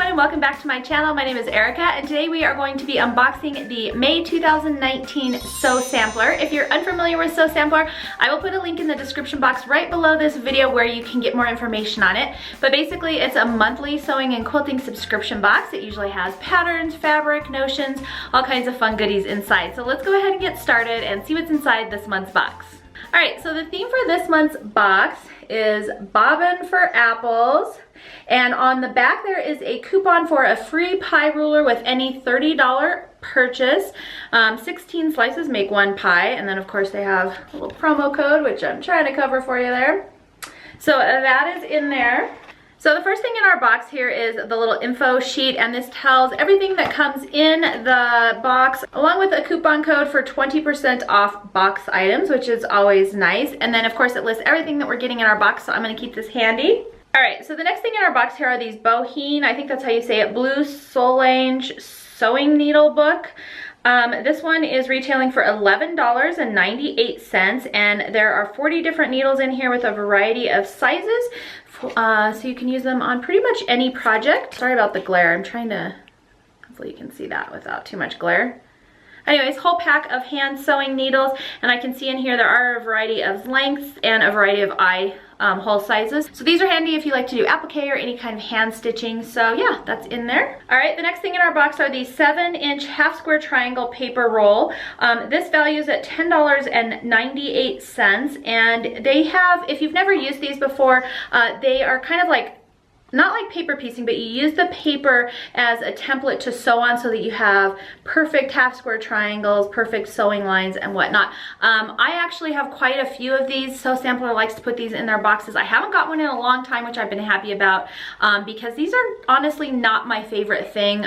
everyone and welcome back to my channel. My name is Erica and today we are going to be unboxing the May 2019 Sew Sampler. If you're unfamiliar with Sew Sampler, I will put a link in the description box right below this video where you can get more information on it. But basically it's a monthly sewing and quilting subscription box. It usually has patterns, fabric, notions, all kinds of fun goodies inside. So let's go ahead and get started and see what's inside this month's box. Alright, so the theme for this month's box is Bobbin for Apples. And on the back there is a coupon for a free pie ruler with any $30 purchase. 16 slices make one pie, and then of course they have a little promo code, which I'm trying to cover for you there. So that is in there. So the first thing in our box here is the little info sheet, and this tells everything that comes in the box along with a coupon code for 20% off box items, which is always nice. And then of course it lists everything that we're getting in our box, so I'm going to keep this handy. Alright, so the next thing in our box here are these Boheen, I think that's how you say it, Blue Solange Sewing Needle Book. This one is retailing for $11.98, and there are 40 different needles in here with a variety of sizes, so you can use them on pretty much any project. Sorry about the glare, I'm trying to, hopefully you can see that without too much glare. Anyways, whole pack of hand sewing needles, and I can see in here there are a variety of lengths and a variety of hole sizes. So these are handy if you like to do applique or any kind of hand stitching. So yeah, that's in there. All right, the next thing in our box are these 7-inch half square triangle paper roll. This value is at $10.98, and they have, if you've never used these before, they are kind of like, not like paper piecing, but you use the paper as a template to sew on so that you have perfect half square triangles, perfect sewing lines and whatnot. I actually have quite a few of these. Sew Sampler likes to put these in their boxes. I haven't got one in a long time, which I've been happy about, because these are honestly not my favorite thing.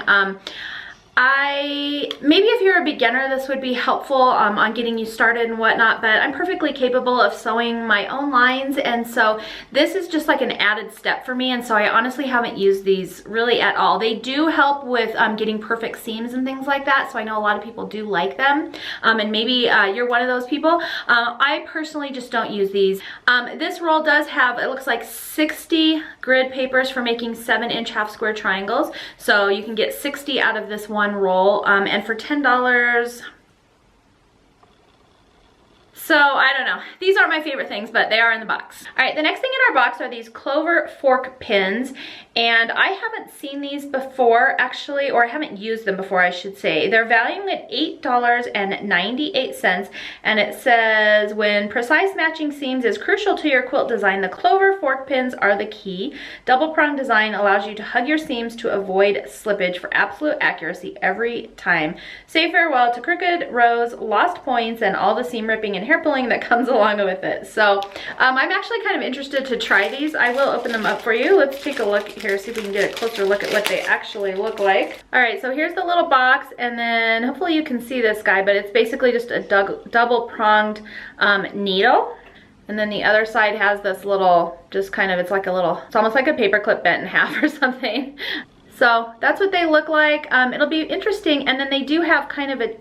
Maybe if you're a beginner, this would be helpful on getting you started and whatnot, but I'm perfectly capable of sewing my own lines, and so this is just like an added step for me, and so I honestly haven't used these really at all. They do help with getting perfect seams and things like that, so I know a lot of people do like them, and maybe you're one of those people. I personally just don't use these. This roll does have, it looks like 60 grid papers for making 7-inch half square triangles, so you can get 60 out of this one roll, and for $10, so I don't know. These aren't my favorite things, but they are in the box. All right, the next thing in our box are these Clover fork pins, and I haven't seen these before actually, or I haven't used them before, I should say. They're valued at $8.98, and it says, when precise matching seams is crucial to your quilt design, the Clover fork pins are the key. Double prong design allows you to hug your seams to avoid slippage for absolute accuracy every time. Say farewell to crooked rows, lost points, and all the seam ripping and hair pulling that comes along with it. So I'm actually kind of interested to try these. I will open them up for you. Let's take a look here, see if we can get a closer look at what they actually look like. All right, so here's the little box, and then hopefully you can see this guy, but it's basically just a double pronged needle. And then the other side has this little, just kind of, it's like a little, it's almost like a paper clip bent in half or something. So that's what they look like. It'll be interesting, and then they do have kind of a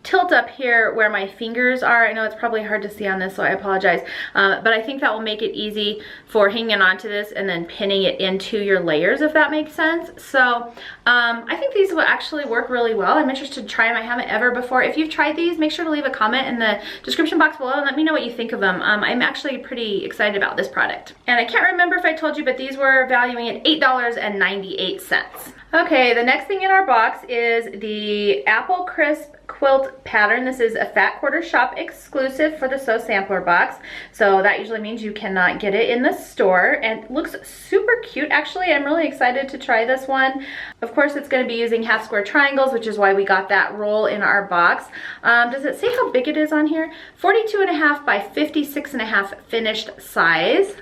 tilt up here where my fingers are. I know it's probably hard to see on this, so I apologize, but I think that will make it easy for hanging onto this and then pinning it into your layers, if that makes sense. So I think these will actually work really well. I'm interested to try them. I haven't ever before. If you've tried these, make sure to leave a comment in the description box below and let me know what you think of them. I'm actually pretty excited about this product. And I can't remember if I told you, but these were valuing at $8.98. Okay, the next thing in our box is the Apple Crisp quilt pattern. This is a Fat Quarter Shop exclusive for the Sew Sampler box, so that usually means you cannot get it in the store, and it looks super cute actually. I'm really excited to try this one. Of course it's going to be using half square triangles, which is why we got that roll in our box. Does it say how big it is on here? 42.5 by 56.5 finished size.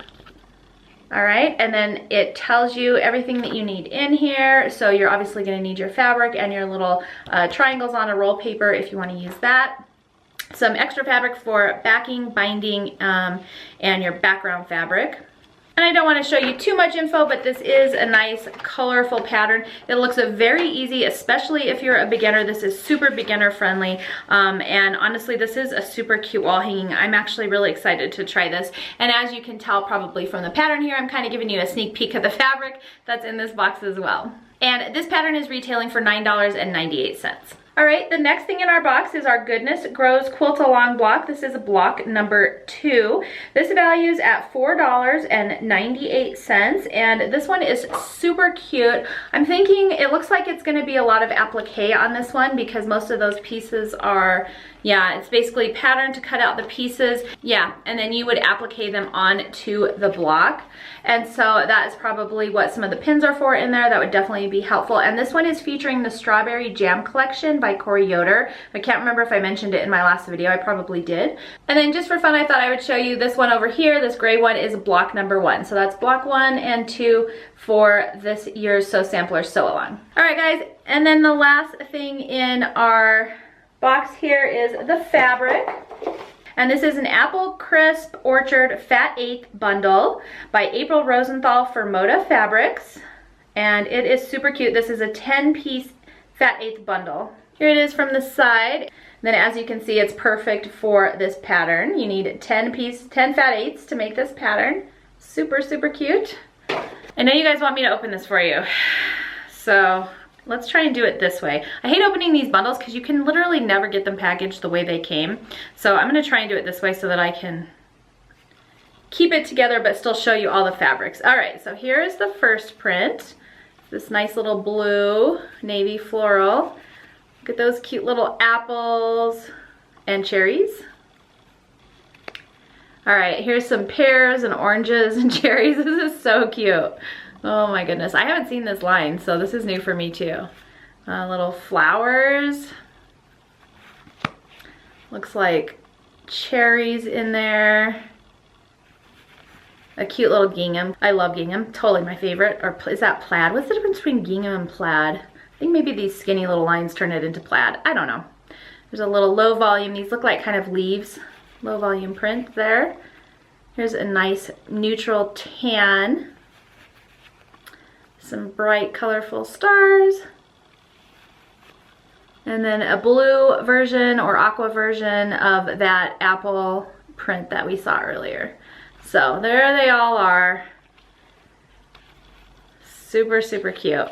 All right, and then it tells you everything that you need in here. So you're obviously going to need your fabric and your little triangles on a roll paper if you want to use that. Some extra fabric for backing, binding, and your background fabric. And I don't want to show you too much info, but this is a nice colorful pattern. It looks very easy, especially if you're a beginner. This is super beginner friendly. And honestly, this is a super cute wall hanging. I'm actually really excited to try this. And as you can tell probably from the pattern here, I'm kind of giving you a sneak peek of the fabric that's in this box as well. And this pattern is retailing for $9.98. All right, the next thing in our box is our Goodness Grows Quilt Along block. This is block number 2. This values at $4.98, and this one is super cute. I'm thinking it looks like it's gonna be a lot of applique on this one because most of those pieces are, yeah, it's basically pattern to cut out the pieces. Yeah, and then you would applique them onto the block. And so that is probably what some of the pins are for in there. That would definitely be helpful. And this one is featuring the Strawberry Jam Collection by Youre. I can't remember if I mentioned it in my last video. I probably did. And then just for fun, I thought I would show you this one over here. This gray one is block number 1. So that's block 1 and 2 for this Youre Sol sampler sew along. All right, guys. And then the last thing in our box here is the fabric. And this is an Apple Crisp Orchard Fat 8th bundle by April Rosenthal for Moda Fabrics. And it is super cute. This is a 10-piece Fat 8th bundle. Here it is from the side. And then as you can see, it's perfect for this pattern. You need 10 Fat 8s to make this pattern. Super, super cute. I know you guys want me to open this for you. So let's try and do it this way. I hate opening these bundles because you can literally never get them packaged the way they came. So I'm gonna try and do it this way so that I can keep it together but still show you all the fabrics. All right, so here is the first print. This nice little blue navy floral. Look at those cute little apples and cherries. All right, here's some pears and oranges and cherries. This is so cute. Oh my goodness, I haven't seen this line, so this is new for me too. Little flowers. Looks like cherries in there. A cute little gingham. I love gingham, totally my favorite. Or is that plaid? What's the difference between gingham and plaid? I think maybe these skinny little lines turn it into plaid. I don't know. There's a little low volume. These look like kind of leaves. Low volume print there. Here's a nice neutral tan. Some bright colorful stars. And then a blue version or aqua version of that apple print that we saw earlier. So there they all are. Super, super cute.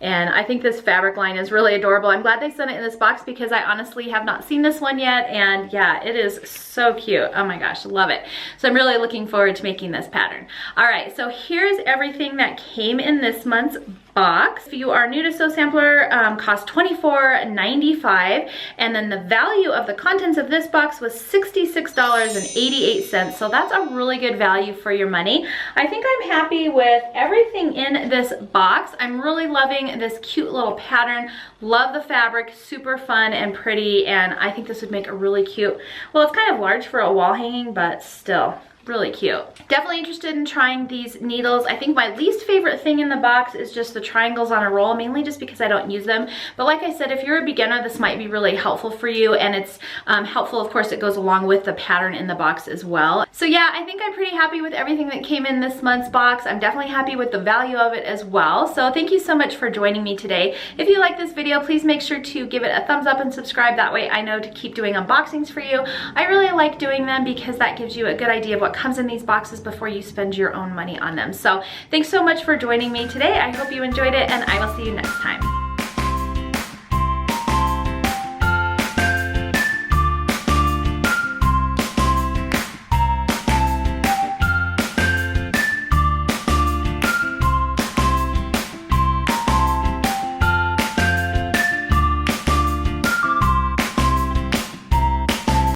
And I think this fabric line is really adorable. I'm glad they sent it in this box because I honestly have not seen this one yet. And yeah, it is so cute. Oh my gosh, love it. So I'm really looking forward to making this pattern. All right, so here's everything that came in this month's box. If you are new to Sew Sampler, cost $24.95, and then the value of the contents of this box was $66.88. So that's a really good value for your money. I think I'm happy with everything in this box. I'm really loving this cute little pattern. Love the fabric, super fun and pretty, and I think this would make a really cute, well, it's kind of large for a wall hanging, but still really cute. Definitely interested in trying these needles. I think my least favorite thing in the box is just the triangles on a roll, mainly just because I don't use them. But like I said, if you're a beginner, this might be really helpful for you, and it's helpful, of course, it goes along with the pattern in the box as well. So yeah, I think I'm pretty happy with everything that came in this month's box. I'm definitely happy with the value of it as well. So thank you so much for joining me today. If you like this video, please make sure to give it a thumbs up and subscribe. That way I know to keep doing unboxings for you. I really like doing them because that gives you a good idea of what comes in these boxes before you spend your own money on them. So thanks so much for joining me today. I hope you enjoyed it, and I will see you next time.